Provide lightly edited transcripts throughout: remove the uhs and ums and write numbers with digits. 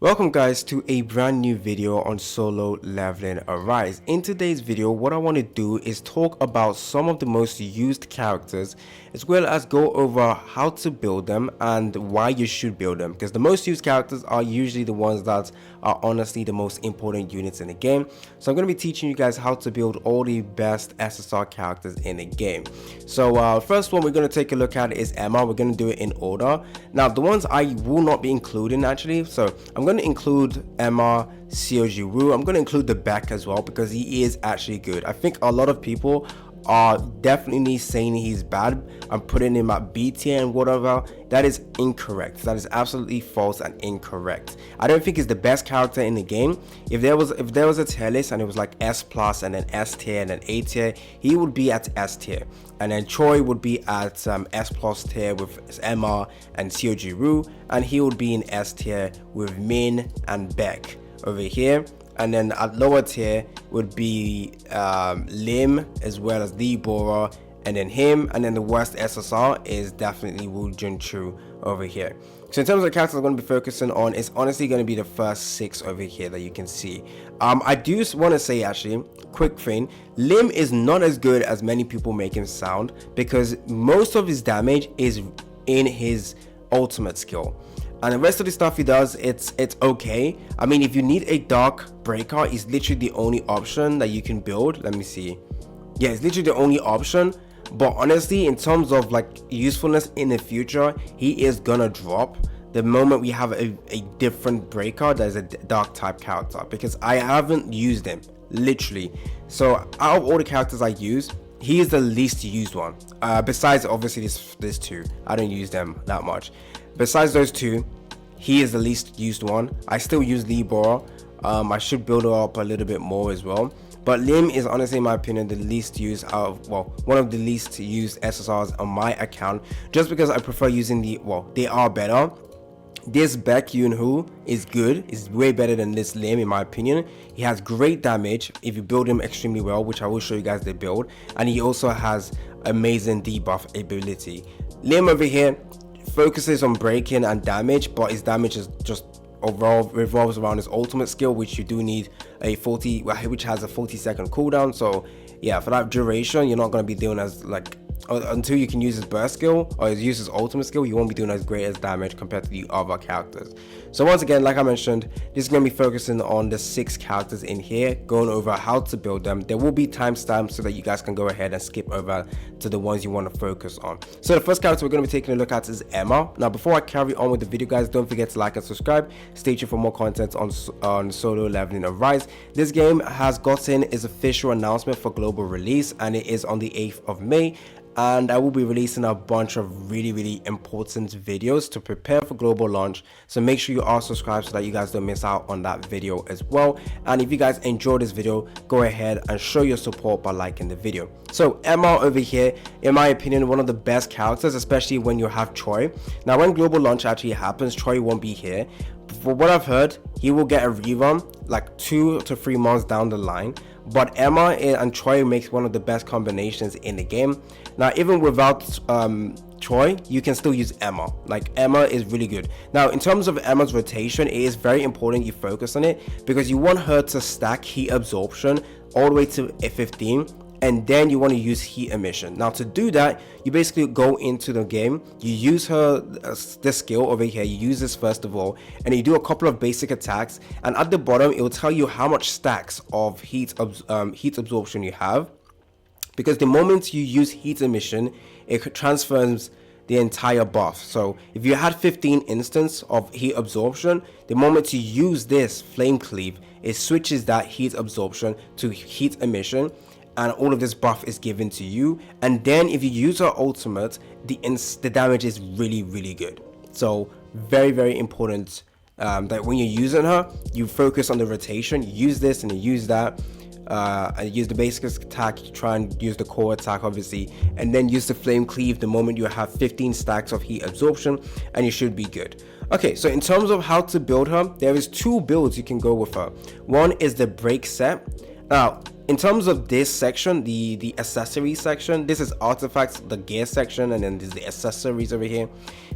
Welcome guys to a brand new video on solo leveling Arise. In today's video, what I want to do is talk about some of the most used characters, as well as go over how to build them and why you should build them, because the most used characters are usually the ones that are honestly the most important units in the game. So I'm going to be teaching you guys how to build all the best SSR characters in the game. So first one we're going to take a look at is Emma. We're going to do it in order. Now the ones I will not be including actually, so I'm going to include Emma, Wu. I'm going to include the Baek as well because he is actually good. I think a lot of people are definitely saying he's bad and putting him at B tier and whatever. That is incorrect. That is absolutely false and incorrect. I don't think he's the best character in the game. If there was a tier list and it was like S plus and then S tier and then A tier, he would be at S tier, and then Choi would be at S plus tier with Emma and Wu, and he would be in S tier with Min and Baek over here. And then at lower tier would be Lim, as well as the Bora, and then him. And then the worst SSR is definitely Woo Jun Chu over here. So in terms of the characters I'm going to be focusing on, it's honestly going to be the first 6 over here that you can see. I do want to say actually, quick thing, Lim is not as good as many people make him sound, because most of his damage is in his ultimate skill. And the rest of the stuff he does, it's okay. I mean, if you need a dark breaker, it's literally the only option that you can build. Let me see. Yeah, it's literally the only option. But honestly, in terms of like usefulness in the future, he is gonna drop the moment we have a different breaker that is a dark type character, because I haven't used him, literally. So out of all the characters I use, he is the least used one. Besides obviously this two, I don't use them that much. Besides those two, he is the least used one. I still use Libra. I should build her up a little bit more as well. But Lim is honestly, in my opinion, the least used out of, well, one of the least used SSRs on my account, just because I prefer using they are better. This Baek Yoon-hoo is good. Is way better than this Lim in my opinion. He has great damage if you build him extremely well, which I will show you guys the build. And he also has amazing debuff ability. Lim over here focuses on breaking and damage, but his damage is just revolves around his ultimate skill, which you do need which has a 40-second cooldown. So yeah, for that duration you're not going to be doing as like until you can use his burst skill or use his ultimate skill, you won't be doing as great as damage compared to the other characters. So once again, like I mentioned, this is going to be focusing on the 6 characters in here, going over how to build them. There will be timestamps so that you guys can go ahead and skip over to the ones you want to focus on. So the first character we're going to be taking a look at is Emma. Now before I carry on with the video, guys, don't forget to like and subscribe. Stay tuned for more content on solo leveling Arise. This game has gotten its official announcement for global release, and it is on the 8th of May. And I will be releasing a bunch of really important videos to prepare for global launch, so make sure you are subscribed so that you guys don't miss out on that video as well. And if you guys enjoyed this video, go ahead and show your support by liking the video. So Emma over here, in my opinion, one of the best characters, especially when you have Choi. Now when global launch actually happens, Choi won't be here. For what I've heard, he will get a rerun like 2 to 3 months down the line. But Emma and Choi makes one of the best combinations in the game. Now even without Choi, you can still use Emma. Like, Emma is really good. Now in terms of Emma's rotation, it is very important you focus on it, because you want her to stack heat absorption all the way to 15, and then you want to use heat emission. Now to do that, you basically go into the game, you use her this skill over here, you use this first of all, and you do a couple of basic attacks, and at the bottom it will tell you how much stacks of heat absorption you have, because the moment you use heat emission, it transfers the entire buff. So if you had 15 instance of heat absorption, the moment you use this flame cleave, it switches that heat absorption to heat emission, and all of this buff is given to you. And then if you use her ultimate, the damage is really good. So very important that when you're using her, you focus on the rotation. You use this and you use that, and use the basic attack, you try and use the core attack obviously, and then use the flame cleave the moment you have 15 stacks of heat absorption, and you should be good. Okay, so in terms of how to build her, there is 2 builds you can go with her. One is the break set. Now in terms of this section, the accessories section, this is artifacts, the gear section, and then there's the accessories over here.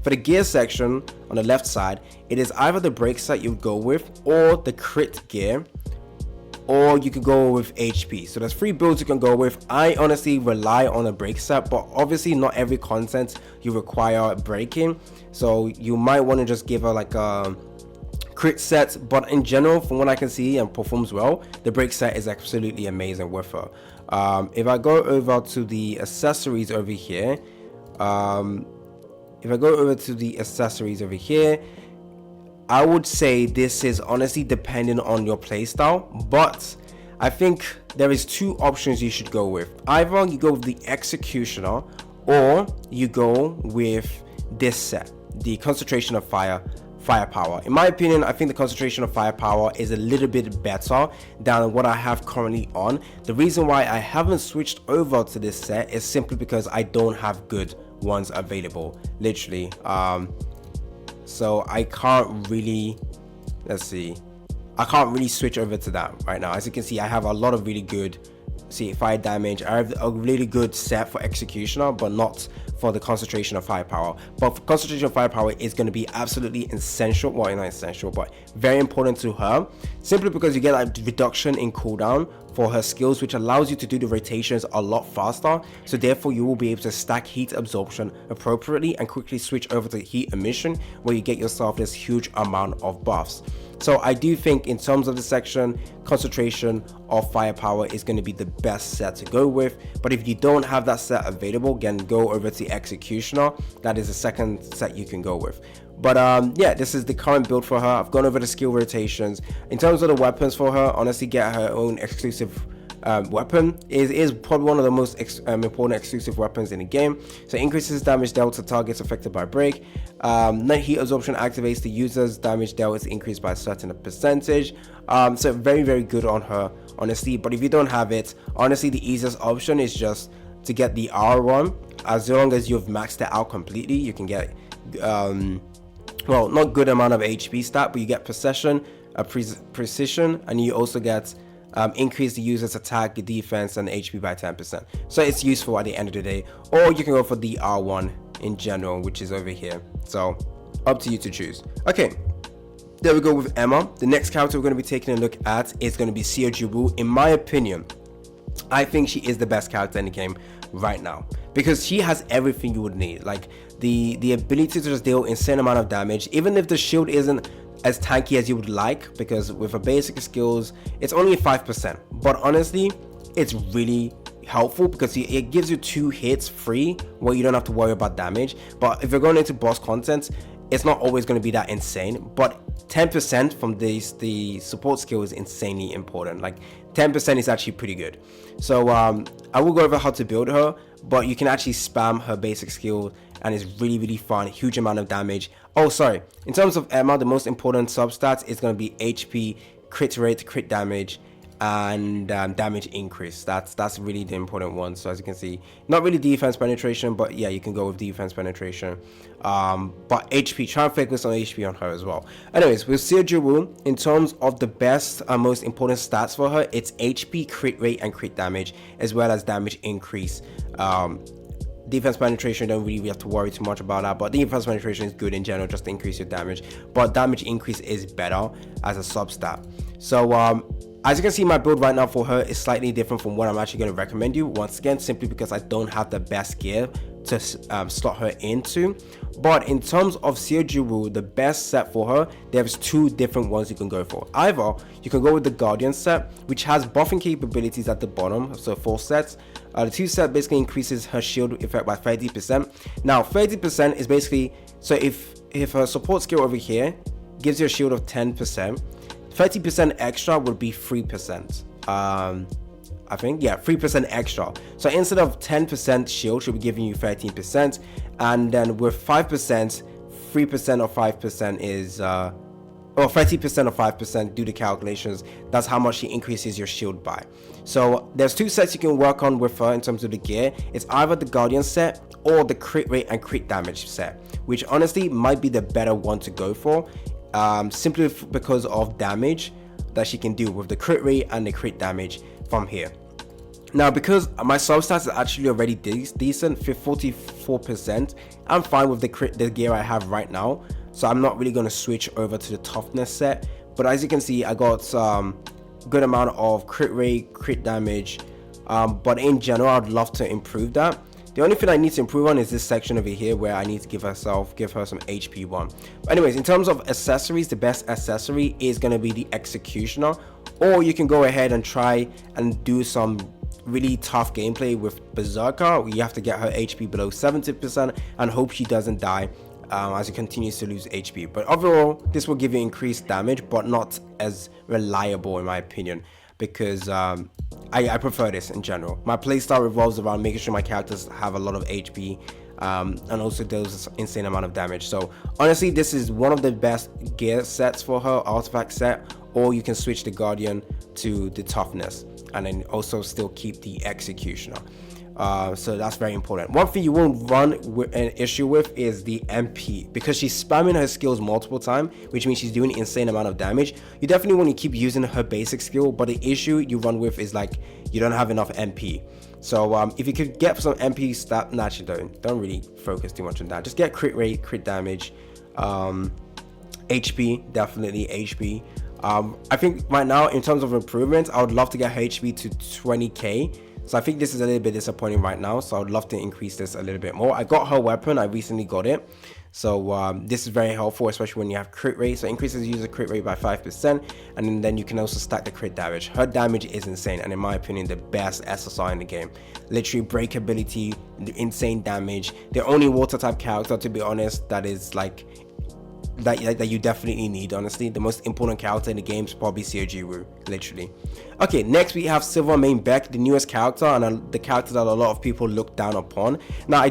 For the gear section on the left side, it is either the break set you would go with, or the crit gear, or you could go with HP. So there's 3 builds you can go with. I honestly rely on a break set, but obviously not every content you require breaking, so you might want to just give her like a crit set. But in general, from what I can see, and performs well, the break set is absolutely amazing with her. If I go over to the accessories over here, I would say this is honestly depending on your playstyle, but I think there is 2 options you should go with. Either you go with the executioner, or you go with this set, the concentration of firepower. In my opinion, I think the concentration of firepower is a little bit better than what I have currently on. The reason why I haven't switched over to this set is simply because I don't have good ones available, literally. So I can't really, I can't really switch over to that right now. As you can see, I have a lot of really good fire damage. I have a really good set for executioner, but not for the concentration of firepower. But for concentration of firepower is going to be absolutely essential, well, not essential, but very important to her, simply because you get a reduction in cooldown for her skills, which allows you to do the rotations a lot faster. So therefore you will be able to stack heat absorption appropriately and quickly switch over to heat emission, where you get yourself this huge amount of buffs. So I do think in terms of the section, concentration of firepower is going to be the best set to go with. But if you don't have that set available, again, go over to executioner. That is the second set you can go with. But yeah, this is the current build for her. I've gone over the skill rotations. In terms of the weapons for her, honestly, get her own exclusive weapon. It is probably one of the most important exclusive weapons in the game. So it increases damage dealt to targets affected by break. Net heat absorption activates the user's damage dealt is increased by a certain percentage. So very, very good on her, honestly. But if you don't have it, honestly, the easiest option is just to get the R1. As long as you've maxed it out completely, you can get well, not good amount of HP stat, but you get precision, and you also get increase the user's attack, defense, and HP by 10%. So it's useful at the end of the day. Or you can go for the R1 in general, which is over here. So up to you to choose. Okay, there we go with Emma. The next character we're going to be taking a look at is going to be Seoju. In my opinion, I think she is the best character in the game right now, because she has everything you would need, like the ability to just deal insane amount of damage, even if the shield isn't as tanky as you would like, because with her basic skills it's only 5%, but honestly it's really helpful because it gives you 2 hits free where you don't have to worry about damage. But if you're going into boss content, it's not always going to be that insane, but 10% from the support skill is insanely important. Like 10% is actually pretty good. So I will go over how to build her, but you can actually spam her basic skill and it's really, really fun. Huge amount of damage. Oh, sorry, in terms of Emma, the most important substats is going to be HP, crit rate, crit damage, and damage increase. That's really the important one. So as you can see, not really defense penetration, but yeah, you can go with defense penetration. But HP, try and focus on HP on her as well. Anyways, with Seoju, in terms of the best and most important stats for her, it's HP, crit rate, and crit damage, as well as damage increase. Defense penetration, don't really have to worry too much about that, but defense penetration is good in general, just to increase your damage. But damage increase is better as a substat. So as you can see, my build right now for her is slightly different from what I'm actually going to recommend you, once again, simply because I don't have the best gear to slot her into. But in terms of Seoju, the best set for her, there's 2 different ones you can go for. Either you can go with the Guardian set, which has buffing capabilities at the bottom, so 4 sets. The 2 set basically increases her shield effect by 30%. Now 30% is basically, so if her support skill over here gives you a shield of 10%, 30% extra would be 3%. I think, yeah, 3% extra. So instead of 10% shield, she'll be giving you 13%, and then with 5%, 3% of 5% is or 30% of 5%, do the calculations. That's how much she increases your shield by. So there's 2 sets you can work on with her in terms of the gear. It's either the Guardian set or the crit rate and crit damage set, which honestly might be the better one to go for, simply because of damage that she can do with the crit rate and the crit damage from here. Now, because my substats are actually already decent, 44%, I'm fine with the gear I have right now. So I'm not really going to switch over to the toughness set. But as you can see, I got good amount of crit rate, crit damage. But in general, I'd love to improve that. The only thing I need to improve on is this section over here where I need to give her some HP 1. But anyways, in terms of accessories, the best accessory is going to be the Executioner. Or you can go ahead and try and do some really tough gameplay with Berserker. You have to get her HP below 70% and hope she doesn't die as she continues to lose HP. But overall, this will give you increased damage, but not as reliable in my opinion, because I prefer this in general. My playstyle revolves around making sure my characters have a lot of HP and also does insane amount of damage. So honestly, this is one of the best gear sets for her, artifact set, or you can switch the Guardian to the toughness and then also still keep the Executioner. So that's very important. One thing you won't run an issue with is the MP, because she's spamming her skills multiple times, which means she's doing insane amount of damage. You definitely want to keep using her basic skill, but the issue you run with is like you don't have enough MP. So if you could get some MP stat, naturally don't really focus too much on that. Just get crit rate, crit damage, HP, definitely HP. I think right now in terms of improvements, I would love to get her HP to 20k. So I think this is a little bit disappointing right now, so I would love to increase this a little bit more. I got her weapon, I recently got it, so this is very helpful, especially when you have crit rate. So it increases user crit rate by 5%, and then you can also stack the crit damage. Her damage is insane, and in my opinion, the best SSR in the game. Literally breakability, insane damage. The only water type character, to be honest, that is like that you definitely need. Honestly, the most important character in the game is probably Wu, literally. Okay, next we have Silver Main Baek, the newest character, and the character that a lot of people look down upon. Now I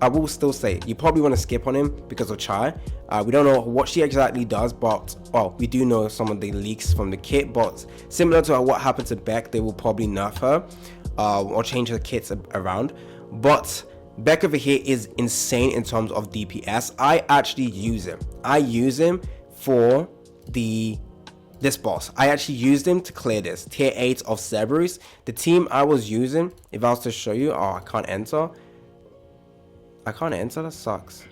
will still say you probably want to skip on him because of Choi. We don't know what she exactly does, but well, we do know some of the leaks from the kit. But similar to what happened to Baek, they will probably nerf her or change her kits around. But Baek over here is insane in terms of DPS. I actually use him. I use him for this boss. I actually used him to clear this tier 8 of Cerberus. The team I was using, if I was to show you, I can't enter. That sucks.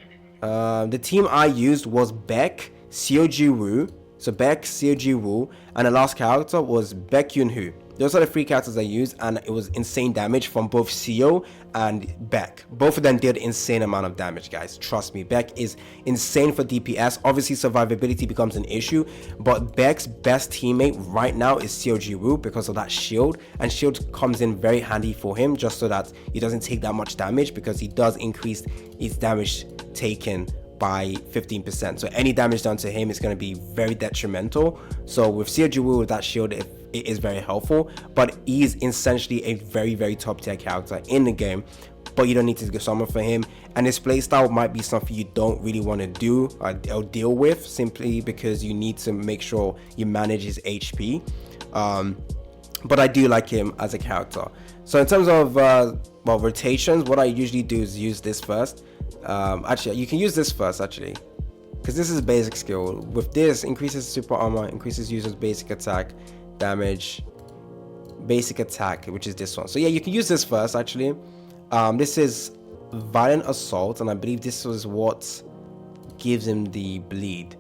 The team I used was Baek, Wu. So Baek, Wu, and the last character was Baek Yunhu. Those are the 3 characters I used, and it was insane damage from both Seo and Baek. Both of them did insane amount of damage, guys. Trust me, Baek is insane for DPS. Obviously, survivability becomes an issue, but Baek's best teammate right now is Wu because of that shield, and shield comes in very handy for him just so that he doesn't take that much damage, because he does increase his damage taken by 15%. So any damage done to him is going to be very detrimental. So with Wu with that shield, it is very helpful, but he is essentially a very top tier character in the game, but you don't need to go summon for him, and his playstyle might be something you don't really want to do or deal with, simply because you need to make sure you manage his HP. But I do like him as a character. So in terms of rotations, what I usually do is use this first. Actually, you can use this first actually, because this is basic skill. With this, increases super armor, increases user's basic attack, damage, basic attack, which is this one. So yeah, you can use this first actually. This is violent assault, and I believe this was what gives him the bleed.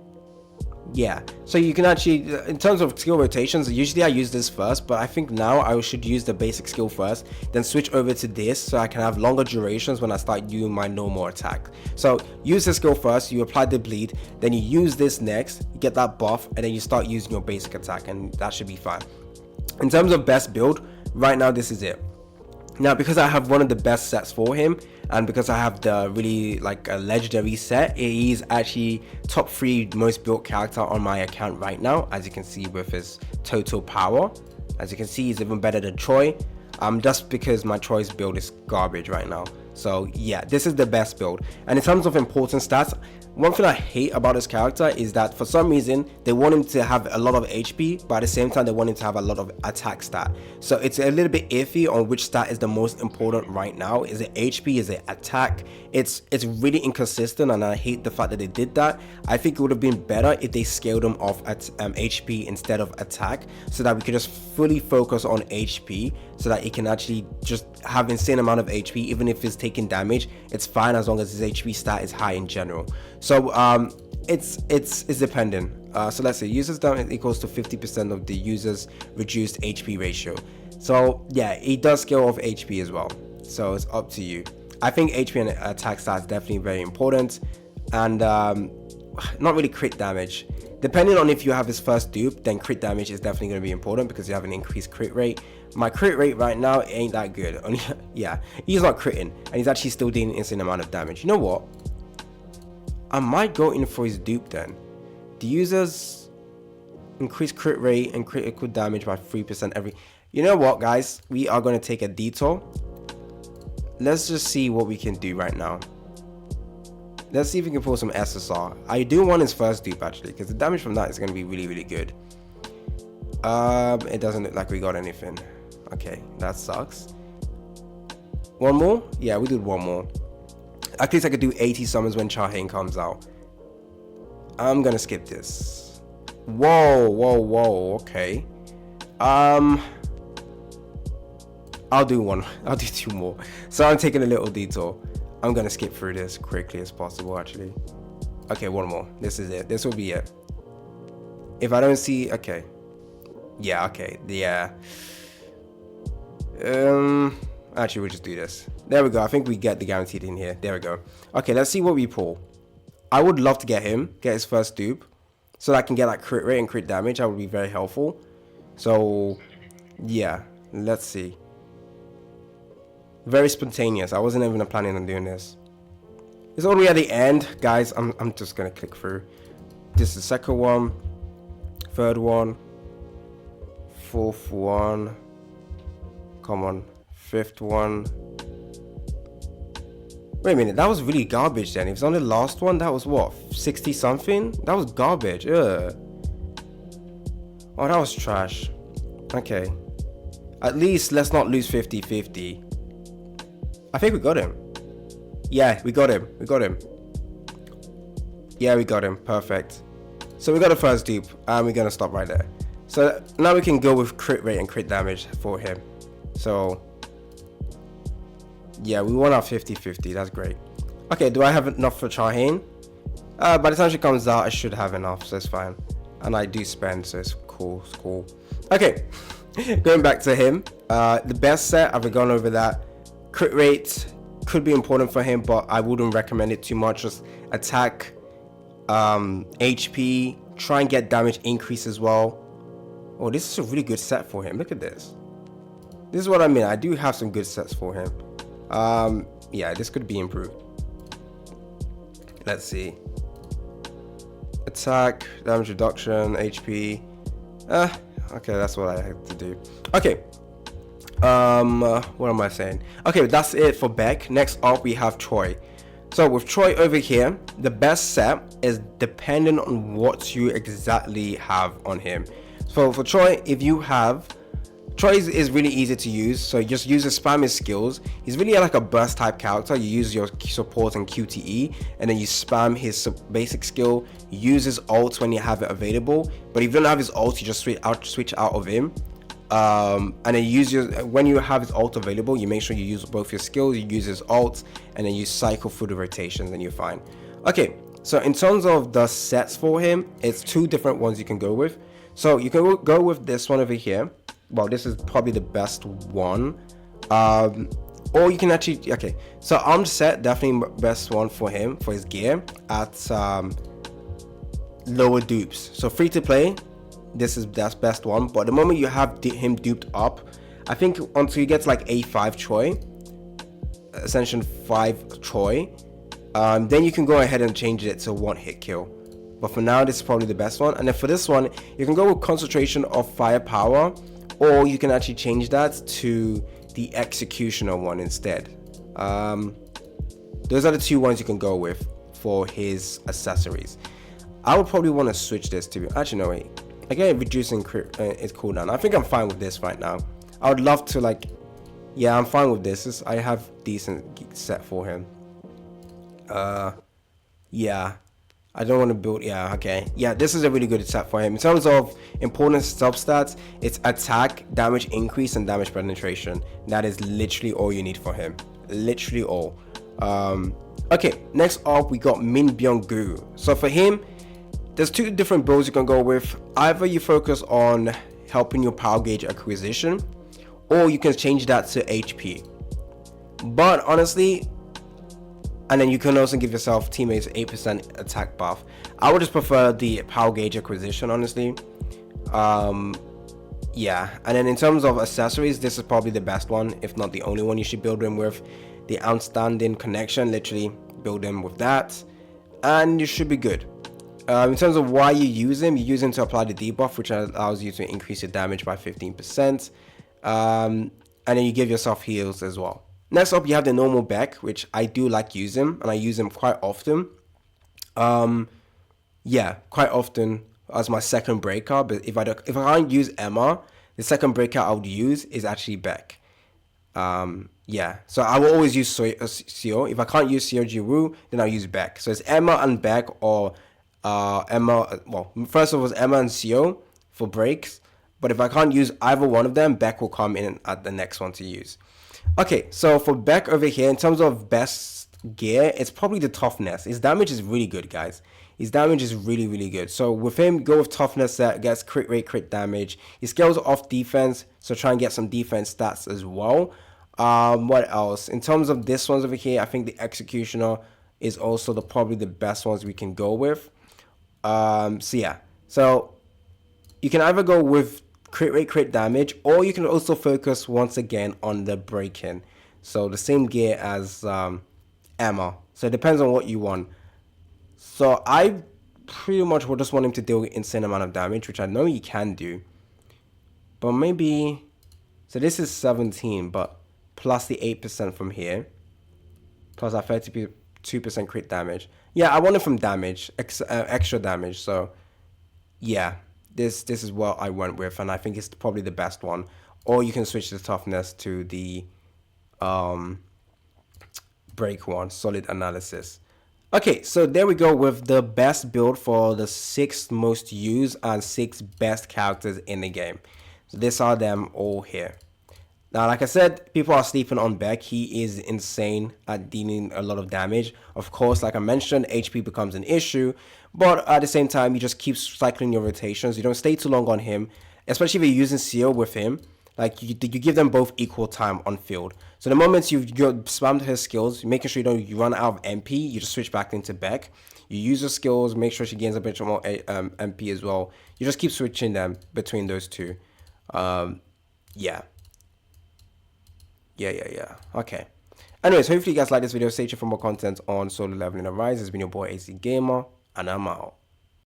Yeah, so you can actually, in terms of skill rotations, usually I use this first, but I think now I should use the basic skill first, then switch over to this so I can have longer durations when I start using my normal attack. So use the skill first, you apply the bleed, then you use this next, you get that buff, and then you start using your basic attack, and that should be fine. In terms of best build, right now this is it. Now, because I have one of the best sets for him, and because I have the really like a legendary set, he is actually top 3 most built character on my account right now, as you can see with his total power. As you can see, he's even better than Choi, just because my Choi's build is garbage right now. So yeah, this is the best build. And in terms of important stats, one thing I hate about this character is that for some reason they want him to have a lot of HP, but at the same time they want him to have a lot of attack stat. So it's a little bit iffy on which stat is the most important right now. Is it HP? Is it attack? It's really inconsistent, and I hate the fact that they did that. I think it would have been better if they scaled him off at HP instead of attack, so that we could just fully focus on HP, so that he can actually just have insane amount of HP. Even if he's taking damage, it's fine as long as his HP stat is high in general. So it's dependent. So let's say users down equals to 50% of the user's reduced HP ratio. So yeah, it does scale off HP as well, so it's up to you. I think HP and attack stats definitely very important, and not really crit damage. Depending on if you have his first dupe, then crit damage is definitely going to be important because you have an increased crit rate. My crit rate right now ain't that good. Only yeah, he's not critting, and he's actually still dealing an insane amount of damage. You know what? I might go in for his dupe then. The users increase crit rate and critical damage by 3% every. You know what, guys? We are going to take a detour. Let's just see what we can do right now. Let's see if we can pull some SSR. I do want his first dupe actually, because the damage from that is going to be really, really good. It doesn't look like we got anything. Okay, that sucks. One more? Yeah, we did one more. At least I could do 80 summons when Charhain comes out. I'm gonna skip this. Whoa, okay. I'll do one. I'll do two more. So I'm taking a little detour. I'm gonna skip through this quickly as possible actually. Okay, one more. This is it. This will be it. If I don't see, okay. Yeah, okay, yeah. Actually, we'll just do this. There we go. I think we get the guaranteed in here. There we go. Okay, let's see what we pull. I would love to get his first dupe, so that I can get like crit rate and crit damage. That would be very helpful. So, yeah, let's see. Very spontaneous. I wasn't even planning on doing this. It's all the way at the end, guys. I'm just gonna click through. This is the second one, third one, fourth one. Come on, fifth one. Wait a minute, that was really garbage then. If it's on the last one, that was what, 60 something? That was garbage. Ugh. Oh, that was trash. Okay. At least let's not lose 50-50. I think we got him. Yeah, we got him. Yeah, we got him. Perfect. So we got the first dupe, and we're gonna stop right there. So now we can go with crit rate and crit damage for him. So yeah, we want our 50-50. That's great. Okay, do I have enough for Charhain? By the time she comes out, I should have enough, so it's fine. And I do spend, so it's cool. Okay, going back to him. The best set, I've gone over that. Crit rate could be important for him, but I wouldn't recommend it too much. Just attack, HP, try and get damage increase as well. Oh, this is a really good set for him. Look at this. This is what I mean. I do have some good sets for him. Yeah, this could be improved. Let's see. Attack, damage reduction, HP. Okay, that's what I have to do. Okay. What am I saying? Okay, that's it for Baek. Next up, we have Choi. So with Choi over here, the best set is dependent on what you exactly have on him. So for Choi, if you have Choi is really easy to use, so you just use his spam his skills. He's really like a burst type character. You use your support and QTE, and then you spam his basic skill. You use his ult when you have it available, but if you don't have his ult, you just switch out of him. And then when you have his ult available, you make sure you use both your skills. You use his ult, and then you cycle through the rotations, and you're fine. Okay, so in terms of the sets for him, it's two different ones you can go with. So you can go with this one over here. Well, this is probably the best one. Or you can actually, okay, so armed set, definitely best one for him, for his gear, at lower dupes. So free to play, that's best one. But the moment you have him duped up, I think until you get to like A5 Choi, Ascension 5 Choi, then you can go ahead and change it to one hit kill. But for now, this is probably the best one. And then for this one, you can go with concentration of firepower, or you can actually change that to the executioner one instead. Those are the two ones you can go with for his accessories. I would probably want to switch this to, actually no wait, again reducing its cooldown. I think I'm fine with this right now. I would love to like, yeah, I'm fine with this. I have decent set for him. Yeah, I don't want to build, yeah, okay. Yeah, this is a really good set for him. In terms of important substats, it's attack, damage increase, and damage penetration. That is literally all you need for him. Literally all. Okay, next up we got Byung. So for him, there's two different builds you can go with. Either you focus on helping your power gauge acquisition, or you can change that to HP. But honestly, and then you can also give yourself teammates 8% attack buff. I would just prefer the power gauge acquisition, honestly. Yeah, and then in terms of accessories, this is probably the best one, if not the only one you should build him with. The outstanding connection, literally build him with that, and you should be good. In terms of why you use him to apply the debuff, which allows you to increase your damage by 15%. And then you give yourself heals as well. Next up, you have the normal Baek, which I do like using, and I use him quite often. Yeah, quite often as my second breaker. But if I can't use Emma, the second breaker I would use is actually Baek. Yeah, so I will always use Seo. If I can't use Seo Jiwoo, then I'll use Baek. So it's Emma and Baek, or Emma. Well, first of all, it's Emma and Seo for breaks. But if I can't use either one of them, Baek will come in at the next one to use. Okay, so for Baek over here, in terms of best gear, it's probably the toughness. His damage is really good, guys. His damage is really, really good. So with him, go with toughness that gets crit rate, crit damage. He scales off defense, so try and get some defense stats as well. What else? In terms of this ones over here, I think the Executioner is also probably the best ones we can go with. So yeah, so you can either go with crit rate, crit damage, or you can also focus once again on the break-in. So the same gear as Emma. So it depends on what you want. So I pretty much would just want him to deal insane amount of damage, which I know he can do. But maybe, so this is 17, but plus the 8% from here, plus that 32% crit damage. Yeah, I want it from damage, extra damage. So yeah, this is what I went with, and I think it's probably the best one. Or you can switch the toughness to the break one, solid analysis. Okay, so there we go with the best build for the 6 most used and 6 best characters in the game. So these are them all here. Now, like I said, people are sleeping on Baek. He is insane at dealing a lot of damage. Of course, like I mentioned, HP becomes an issue. But at the same time, you just keep cycling your rotations. You don't stay too long on him, especially if you're using Seal with him. Like, you give them both equal time on field. So the moment you've spammed his skills, making sure you run out of MP, you just switch back into Baek. You use your skills, make sure she gains a bit more MP as well. You just keep switching them between those two. Yeah. Okay. Anyways, hopefully you guys like this video. Stay tuned for more content on Solo Leveling Arise. It's been your boy AC Gamer, and I'm out.